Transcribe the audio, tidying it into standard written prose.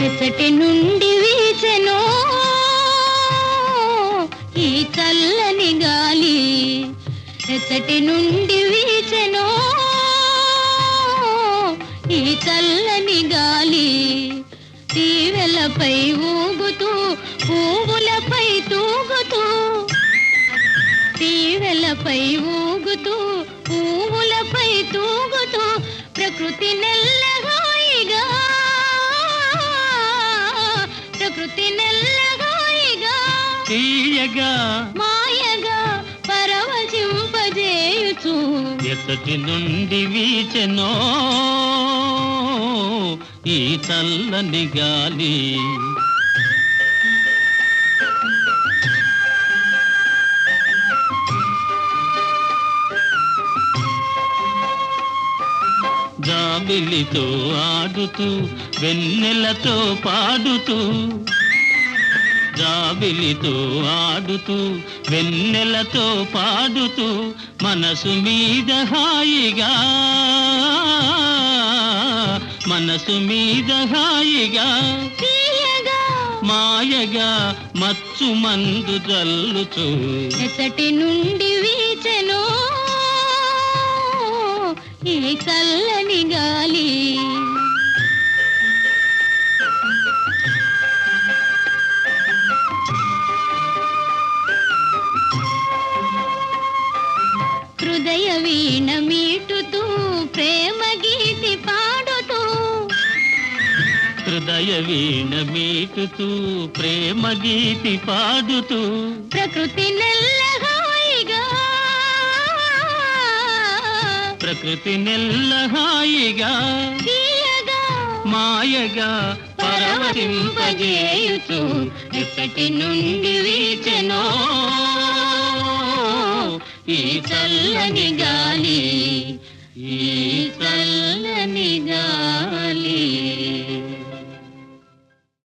ఎచ్చటి నుండి వీచెనో ఈ చల్లని గాలి, ఎచ్చటి నుండి వీచెనో ఈ చల్లని గాలి, తీవెలపై ఊగుతూ పువ్వులపై తూగుతూ, తీవెలపై ఊగుతూ పువ్వులపై తూగుతూ, ప్రకృతి నెల్లగాయిగా, ప్రకృతి నెల్లగాయిగా తీయగా మాయగా పరవశింపజేయుచు, ఎచ్చటి నుండి వీచెనో ఈ చల్లని గాలి. జాబిలితో ఆడుతూ వెన్నెలతో పాడుతూ, జాబిలితో ఆడుతూ వెన్నెలతో పాడుతూ, మనసు మీద హాయిగా, మనసు మీద హాయిగా తీయగా మాయగా మచ్చు మందు జల్లుచు, ఎచ్చటి నుండి వీచెనో ఈ చల్లని గాలి. హృదయ వీణ మీటుతూ ప్రేమ గీతి పాడుతూ, హృదయ వీణ మీటుతూ ప్రేమ గీతి పాడుతూ, ప్రకృతి నెల్లహాయిగా, ప్రకృతి నెల్లహాయిగా తీయగా మాయగా పరవశింపజేయుచు, ఎచ్చటి నుండి వీచెనో ఈ చల్లని గాలి, ఈ చల్లని గాలి.